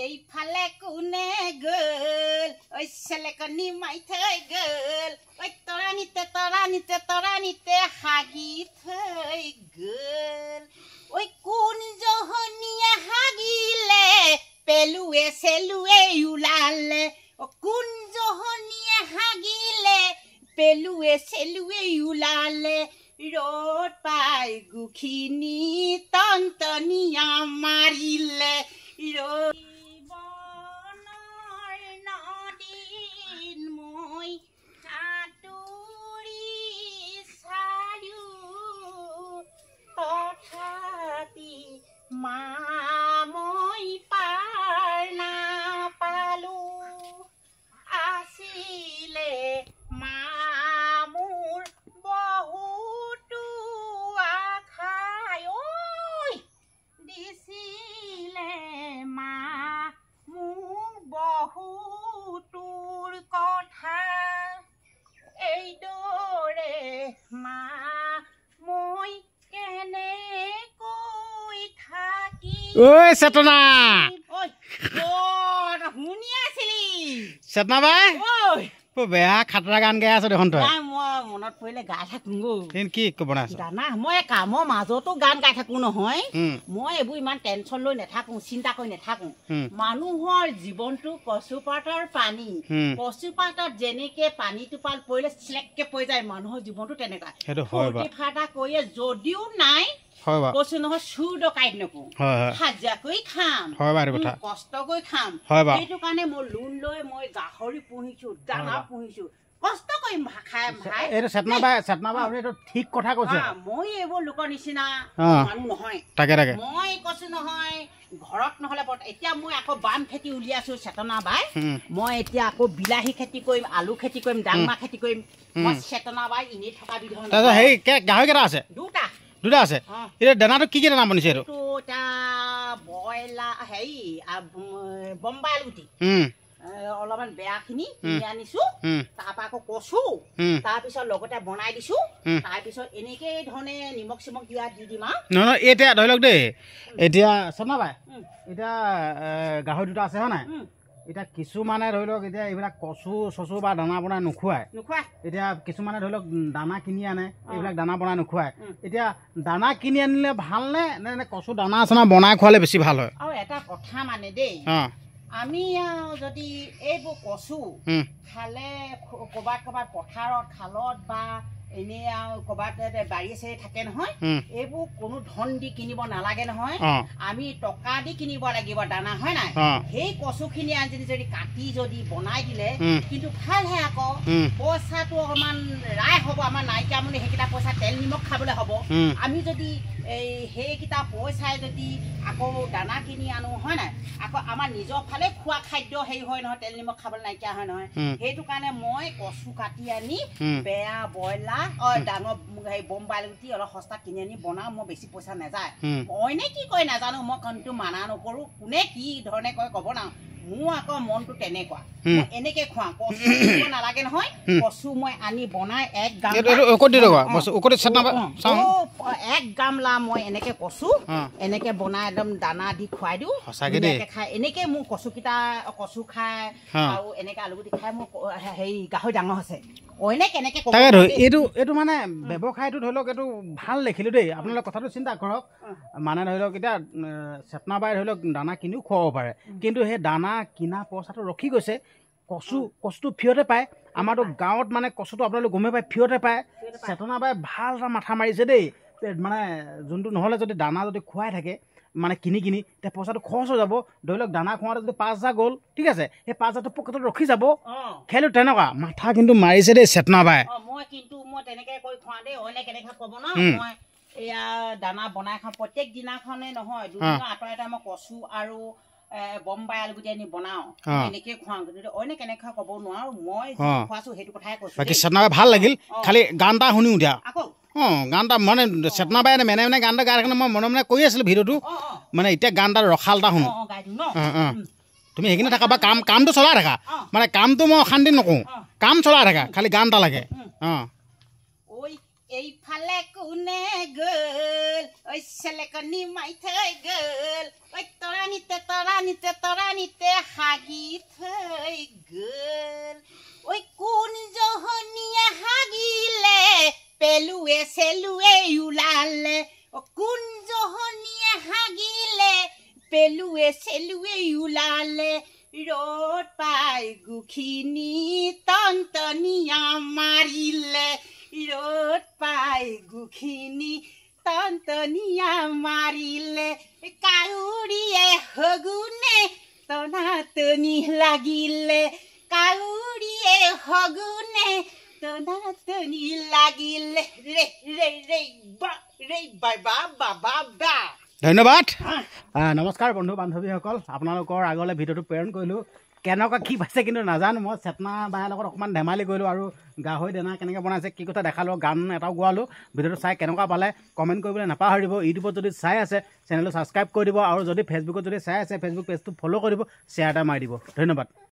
এইফালে কোনে গ'ল ঐ চেলেকনি মাই থৈ গ'ল ঐ তৰানিতে হাগি থৈ গ'ল ঐ কোন জহনীয়ে হাগিলে পেলুৱে চেলুৱে ওলালে কোন জহনীয়ে হাগিলে পেলুৱে চেলুৱে ওলালে ৰ'দ পাই গুখিনি টনটনীয়া মাৰিলে ৰ'দ মই পাৰ নাপালো আছিলে মোৰ বহুতো আশাই ঐ দিছিলে মোক বহুতোৰ কথা এইদৰে মই কেনেকৈ থাকি ঐ চেতনা শুনি আছিলি চেতনা বাই বেয়া খাতৰা গান গাই আছ দেখোন তই মই মনত পৰিলে গাই থাকো কি বনাইছ জানা মই কামৰ মাজতো গান গাই থাকো নহয় মই এইবোৰ ইমান টেনচন লৈ নাথাকো চিন্তা কৰি নাথাকো মানুহৰ জীৱনটো কচুপাতৰ পানী কচুপাতত যেনেকে পানী টোপাল পৰিলে চিলেককে পৰি যায় মানুহৰ জীৱনটো তেনেকুৱা ফূৰ্তি ফাৰ্তা কৰিয়ে যদিও নাই কৈছো নহয় চুৰ ডকাইত নকৰো হাজিৰা কৰি খাম কষ্ট কৰি খাম সেইটো কাৰণে মই লোন লৈ মই গাহৰি পুহিছো দানা পুহিছো কষ্ট কৰিম খাই ভাই এইটো চেতনা বাই আপুনি ঠিক কথা কৈছে মই এইবোৰ লোকৰ নিচিনা মানুহ নহয় মই কৈছো নহয় ঘৰত নহলে এতিয়া মই আকৌ বাম খেতি উলিয়াইছো চেতনা বাই মই এতিয়া আকৌ বিলাহী খেতি কৰিম আলু খেতি কৰিম ডাংমা খেতি কৰিম মই চেতনা বাই এনেই থকা বিধৰ গাহৰি কেইটা আছে দুটা আছে এতিয়া দানাটো কি দানা বনিছে এইটো ব্ৰইলাৰ হেৰি বম্বাই আলু গুটি অলপমান বেয়াখিনি কিনি আনিছো তাৰপৰা আকৌ কচু তাৰপিছত লগতে বনাই দিছো তাৰপিছত এনেকে ধৰণে নিমখ চিমখ দিয়া দি দিম আৰু নহয় এতিয়া ধৰি লওক দেই এতিয়া চেতনা বাই এতিয়া গাহৰি দুটা আছে হয় নাই এতিয়া কিছুমানে ধৰি লওক এতিয়া এইবিলাক কচু চচু বা দানা বনাই নোখোৱাই এতিয়া কিছুমানে ধৰি লওক দানা কিনি আনে এইবিলাক দানা বনাই নোখোৱাই এতিয়া দানা কিনি আনিলে ভালনে নে কচু দানা চানা বনাই খোৱালে বেছি ভাল হয় আৰু এটা কথা মানে দেই আমি যদি এইবোৰ কচু খালে ক'ৰবাত পথাৰত খালত বা এনেই আৰু ক'ৰবাত বাৰী চাৰী থাকে নহয় এইবোৰ কোনো ধন দি কিনিব নালাগে নহয় আমি টকা দি কিনিব লাগিব দানা হয় নাই সেই কচুখিনি আনি যদি কাটি যদি বনাই দিলে কিন্তু ভালহে আকৌ পইচাটো অকণমান ৰায় হ'ব আমাৰ নাইকিয়া মানে সেইকেইটা পইচা তেল নিমখ খাবলৈ হ'ব আমি যদি এই সেইকেইটা পইচাই যদি আকৌ দানা কিনি আনো হয় নাই আকৌ আমাৰ নিজৰ ফালে খোৱা খাদ্য হেৰি হয় নহয় তেল নিমখ খাবলৈ নাইকিয়া হয় নহয় সেইটো কাৰণে মই কচু কাটি আনি বেয়া ব্ৰইলাৰ ডাঙৰ হেৰি বম্বাই আলু গুটি অলপ সস্তাত কিনি আনি বনাওঁ মই বেছি পইচা নাযায় মইনে কি কয় নাজানো মই কিন্তু মানা নকৰো কোনে কি ধৰণে কয় ক'ব না মোৰ আকৌ মনটো তেনেকুৱা এনেকে খোৱা কচু নালাগে নহয় কচু মই আনি বনাই এক গামলা মই এনেকে কচু এনেকে বনাই একদম দানা দি খুৱাই দিওঁ খাই এনেকে মোৰ কচু খাই আৰু এনেকে আলু গুটি খাই মোৰ হেৰি গাহৰি ডাঙৰ হৈছে এইটো মানে ব্যৱসায়টো ধৰি লওক এইটো ভাল দেখিলো দেই আপোনালোকে কথাটো চিন্তা কৰক মানে ধৰি লওক এতিয়া চেতনা বাই ধৰি লওক দানা কিনিও খুৱাব পাৰে কিন্তু সেই দানা কিনা পইচাটো ৰখি গৈছে কচুটো ফ্ৰীতে পায় আমাৰতো গাঁৱত মানে কচুটো আপোনালোকে গমেই পায় ফ্ৰীতে পায় চেতনা বাই ভাল এটা মাথা মাৰিছে দেই মানে যোনটো নহ'লে যদি দানা যদি খুৱাই থাকে মানে কিনি তেতিয়া পইচাটো খৰচ হৈ যাব ধৰি লওক দানা খুৱাওঁতে যদি 5,000 গ'ল ঠিক আছে সেই 5,000টো পকেটত ৰখি যাব খেলো তেনেকুৱা মাথা কিন্তু মাৰিছে দেই চেতনা বাই মই তেনেকে কৈ খুৱাওঁ দেই অইনে কেনেকৈ ক'ব ন মই এয়া দানা বনাই খাওঁ প্ৰত্যেক দিনাখনে নহয় দুদিনৰ আঁতৰে এটা মই কচু আৰু বম্বাই আলু গুটি আনি বনাওঁ এনেকে খুৱাওঁ কিন্তু অইনে কেনেকৈ ক'ব নোৱাৰো মই খোৱাইছো সেইটো কথাই কৈছো বাকী চেতনা বাই ভাল লাগিল খালি গান এটা শুনিও দিয়া গান এটা মানে চেতনা বাই মেনে গান এটা গাই থাকোঁ মই মনে কৰি আছিলোঁ ভিডিঅ'টো মানে এতিয়া গান এটা ৰখাল এটা শুনো তুমি সেইখিনি থাকা বা কামটো চলাই থাকা মানে কামটো মই অশান্তি নকৰোঁ কাম চলাই থাকা খালি গান এটা লাগে এইফালে কোনে গ'ল ঐ চেলেকনি মাই থৈ গ'ল ঐ তৰানিতে হাগি থৈ গ'ল ঐ কোন জহনীয়ে হাগিলে পেলুৱে চেলুৱে ওলালে কোন জহনীয়ে হাগিলে পেলুৱে চেলুৱে ওলালে ৰ'দ পাই গুখিনি টনটনীয়া মাৰিলে ৰ'দ পাই গুখিনি টনটনীয়া মাৰিলে কাউৰীয়ে হগুনে টনাটনি লাগিলে কাউৰীয়ে হগুনে টনাটনি লাগিলে ৰে ৰে ৰে বা ৰে বাবা বাবা বা ধন্যবাদ নমস্কাৰ বন্ধু বান্ধৱীসকল আপোনালোকৰ আগলৈ ভিডিঅ'টো প্ৰেৰণ কৰিলোঁ কেনেকুৱা কি পাইছে কিন্তু নাজানো মই চেতনা বাৰ লগত অকণমান ধেমালি কৰিলোঁ আৰু গাহৰি দানা কেনেকৈ বনাইছে কি কথা দেখালোঁ গান এটাও গোৱালোঁ ভিডিঅ'টো চাই কেনেকুৱা পালে কমেণ্ট কৰিবলৈ নাপাহৰিব ইউটিউবত যদি চাই আছে চেনেলটো ছাবস্ক্ৰাইব কৰি দিব আৰু যদি ফেচবুকত যদি চাই আছে ফেচবুক পেজটো ফ'ল' কৰি দিব শ্বেয়াৰ এটা মাৰি দিব ধন্যবাদ